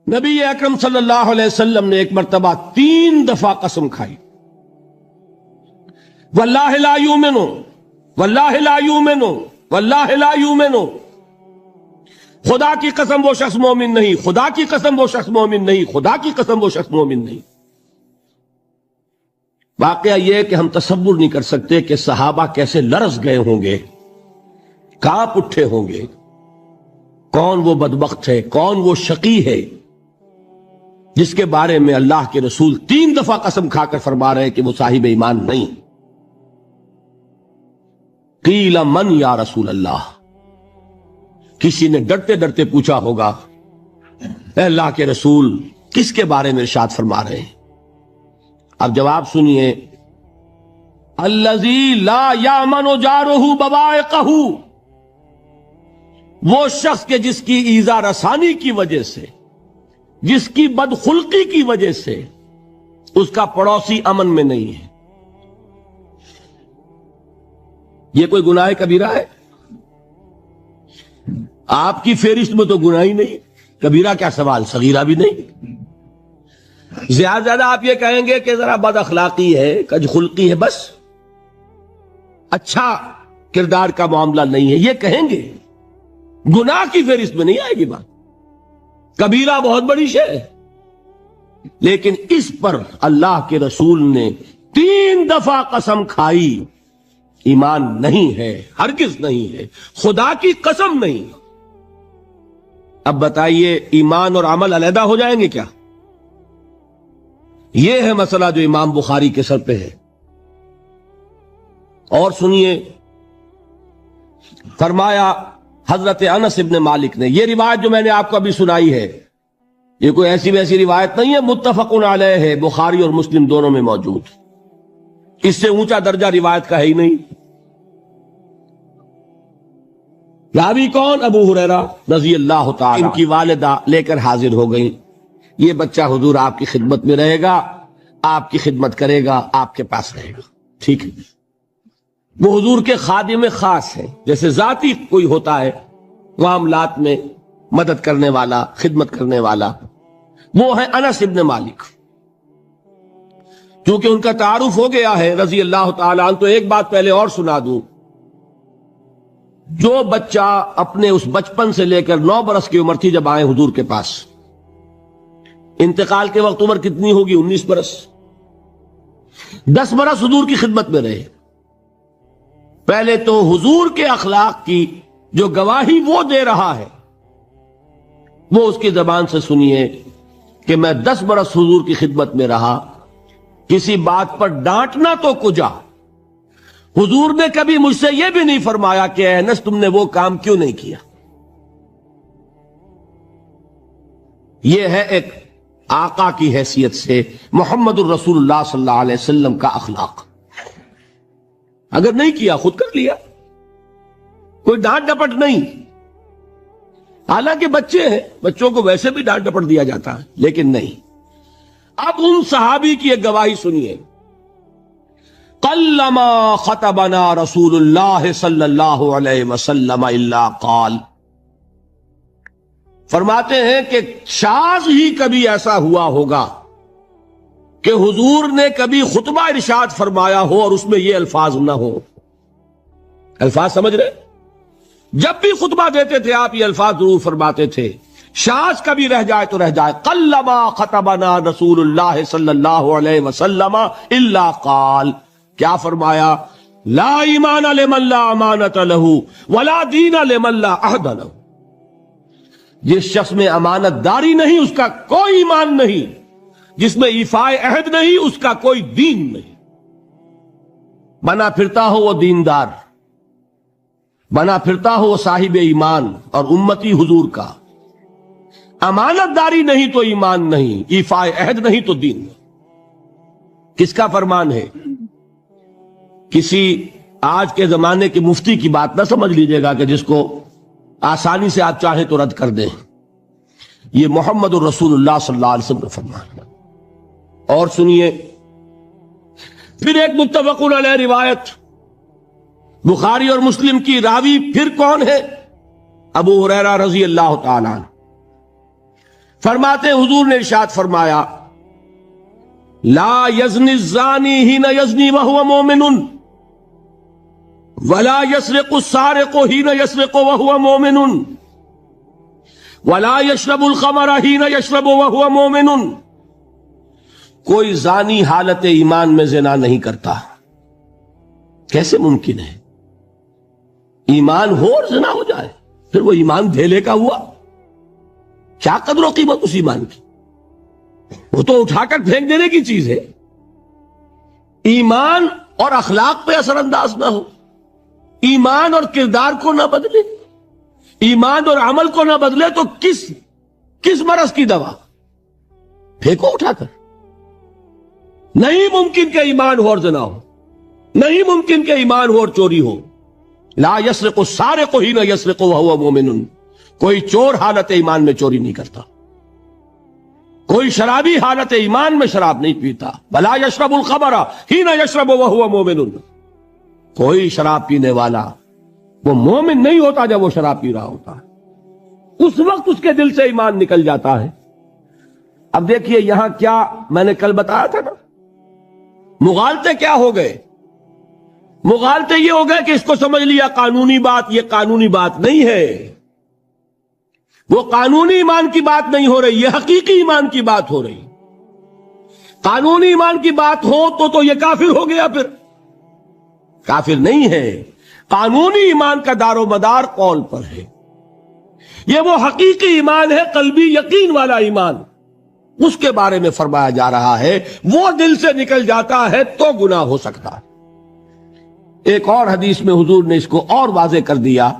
نبی اکرم صلی اللہ علیہ وسلم نے ایک مرتبہ 3 دفعہ قسم کھائی، واللہ لا یؤمنو، واللہ لا یؤمنو، واللہ لا یؤمنو، خدا کی قسم وہ شخص مومن نہیں، خدا کی قسم وہ شخص مومن نہیں، خدا کی قسم وہ شخص مومن نہیں۔ واقعہ یہ ہے کہ ہم تصور نہیں کر سکتے کہ صحابہ کیسے لرز گئے ہوں گے، کانپ اٹھے ہوں گے، کون وہ بدبخت ہے، کون وہ شقی ہے جس کے بارے میں اللہ کے رسول 3 دفعہ قسم کھا کر فرما رہے ہیں کہ وہ صاحب ایمان نہیں۔ قیل من یا رسول اللہ، کسی نے ڈرتے ڈرتے پوچھا ہوگا اے اللہ کے رسول کس کے بارے میں ارشاد فرما رہے ہیں؟ اب جواب سنیے، الذی لا یامن جارہ بوائقہ، وہ شخص کے جس کی ایذا رسانی کی وجہ سے، جس کی بدخلقی کی وجہ سے اس کا پڑوسی امن میں نہیں ہے۔ یہ کوئی گناہ کبیرہ ہے؟ آپ کی فہرست میں تو گناہ ہی نہیں، کبیرہ کیا سوال، صغیرہ بھی نہیں۔ زیادہ زیادہ آپ یہ کہیں گے کہ ذرا بد اخلاقی ہے، کج خلقی ہے، بس اچھا کردار کا معاملہ نہیں ہے، یہ کہیں گے، گناہ کی فہرست میں نہیں آئے گی بات۔ کبیرہ بہت بڑی شے ہے، لیکن اس پر اللہ کے رسول نے 3 دفعہ قسم کھائی، ایمان نہیں ہے، ہرگز نہیں ہے، خدا کی قسم نہیں۔ اب بتائیے ایمان اور عمل علیحدہ ہو جائیں گے کیا؟ یہ ہے مسئلہ جو امام بخاری کے سر پہ ہے۔ اور سنیے، فرمایا حضرت انس ابن مالک نے، یہ روایت جو میں نے آپ کو ابھی سنائی ہے یہ کوئی ایسی ویسی روایت نہیں ہے، متفق علیہ ہے، بخاری اور مسلم دونوں میں موجود، اس سے اونچا درجہ روایت کا ہے ہی نہیں۔ راوی کون؟ ابو ہریرہ رضی اللہ تعالی، ان کی والدہ لے کر حاضر ہو گئیں، یہ بچہ حضور آپ کی خدمت میں رہے گا، آپ کی خدمت کرے گا، آپ کے پاس رہے گا، ٹھیک ہے۔ وہ حضور کے خادم خاص ہیں، جیسے ذاتی کوئی ہوتا ہے معاملات میں مدد کرنے والا، خدمت کرنے والا، وہ ہیں انس ابن مالک۔ کیونکہ ان کا تعارف ہو گیا ہے رضی اللہ تعالیٰ عنہ، تو ایک بات پہلے اور سنا دوں، جو بچہ اپنے اس بچپن سے لے کر 9 برس کی عمر تھی جب آئے حضور کے پاس، انتقال کے وقت عمر کتنی ہوگی؟ 19 برس، 10 برس حضور کی خدمت میں رہے۔ پہلے تو حضور کے اخلاق کی جو گواہی وہ دے رہا ہے وہ اس کی زبان سے سنیے کہ میں 10 برس حضور کی خدمت میں رہا، کسی بات پر ڈانٹنا تو کجا، حضور نے کبھی مجھ سے یہ بھی نہیں فرمایا کہ اے انس تم نے وہ کام کیوں نہیں کیا۔ یہ ہے ایک آقا کی حیثیت سے محمد الرسول اللہ صلی اللہ علیہ وسلم کا اخلاق۔ اگر نہیں کیا خود کر لیا، کوئی ڈانٹ ڈپٹ نہیں۔ حالانکہ بچے ہیں، بچوں کو ویسے بھی ڈانٹ ڈپٹ دیا جاتا ہے، لیکن نہیں۔ اب ان صحابی کی ایک گواہی سنیے، قلما خطبنا رسول اللہ صلی اللہ علیہ وسلم الا قال، فرماتے ہیں کہ شاذ ہی کبھی ایسا ہوا ہوگا کہ حضور نے کبھی خطبہ ارشاد فرمایا ہو اور اس میں یہ الفاظ نہ ہو۔ الفاظ سمجھ رہے؟ جب بھی خطبہ دیتے تھے آپ یہ الفاظ ضرور فرماتے تھے، شاذ کبھی رہ جائے تو رہ جائے، قلما خطبنا رسول اللہ صلی اللہ علیہ وسلم الا قال، کیا فرمایا؟ لا ایمان لمن لا امانت لہ ولا دین لمن لا عہد لہ، جس شخص میں امانت داری نہیں اس کا کوئی ایمان نہیں، جس میں ایفاء عہد نہیں اس کا کوئی دین نہیں۔ بنا پھرتا ہو وہ دیندار، بنا پھرتا ہو وہ صاحب ایمان اور امتی حضور کا، امانت داری نہیں تو ایمان نہیں، ایفاء عہد نہیں تو دین نہیں۔ کس کا فرمان ہے؟ کسی آج کے زمانے کے مفتی کی بات نہ سمجھ لیجئے گا کہ جس کو آسانی سے آپ چاہیں تو رد کر دیں، یہ محمد الرسول اللہ صلی اللہ علیہ وسلم کا فرمان ہے۔ اور سنیے پھر ایک متفق علیہ روایت، بخاری اور مسلم کی، راوی پھر کون ہے؟ ابو ہریرہ رضی اللہ تعالیٰ عنہ۔ فرماتے حضور نے ارشاد فرمایا لا یزنی الزانی حین یزنی وہو مومن ولا یسرق السارق حین یسرق وہو مومن ولا یشرب الخمر حین یشرب وہو مومن. کوئی زانی حالت ایمان میں زنا نہیں کرتا. کیسے ممکن ہے؟ ایمان ہو اور زنا ہو جائے، پھر وہ ایمان دھیلے کا ہوا. کیا قدر و قیمت اس ایمان کی؟ وہ تو اٹھا کر پھینک دینے کی چیز ہے. ایمان اور اخلاق پہ اثر انداز نہ ہو، ایمان اور کردار کو نہ بدلے، ایمان اور عمل کو نہ بدلے تو کس مرض کی دوا؟ پھینکو اٹھا کر. نہیں ممکن کہ ایمان ہو اور زنا ہو، نہیں ممکن کہ ایمان ہو اور چوری ہو. لا یسرق السارق حین یسرق وہو مومن. کوئی چور حالت ایمان میں چوری نہیں کرتا، کوئی شرابی حالت ایمان میں شراب نہیں پیتا. ولا یشرب الخمر حین یشرب وہو مومن. کوئی شراب پینے والا وہ مومن نہیں ہوتا جب وہ شراب پی رہا ہوتا ہے، اس وقت اس کے دل سے ایمان نکل جاتا ہے. اب دیکھیے یہاں کیا میں نے کل بتایا تھا نا، مغالطے کیا ہو گئے؟ مغالطے یہ ہو گئے کہ اس کو سمجھ لیا قانونی بات. یہ قانونی بات نہیں ہے، وہ قانونی ایمان کی بات نہیں ہو رہی، یہ حقیقی ایمان کی بات ہو رہی. قانونی ایمان کی بات ہو تو یہ کافر ہو گیا. پھر کافر نہیں ہے. قانونی ایمان کا دار و مدار قول پر ہے. یہ وہ حقیقی ایمان ہے، قلبی یقین والا ایمان. اس کے بارے میں فرمایا جا رہا ہے وہ دل سے نکل جاتا ہے تو گناہ ہو سکتا ہے. ایک اور حدیث میں حضور نے اس کو اور واضح کر دیا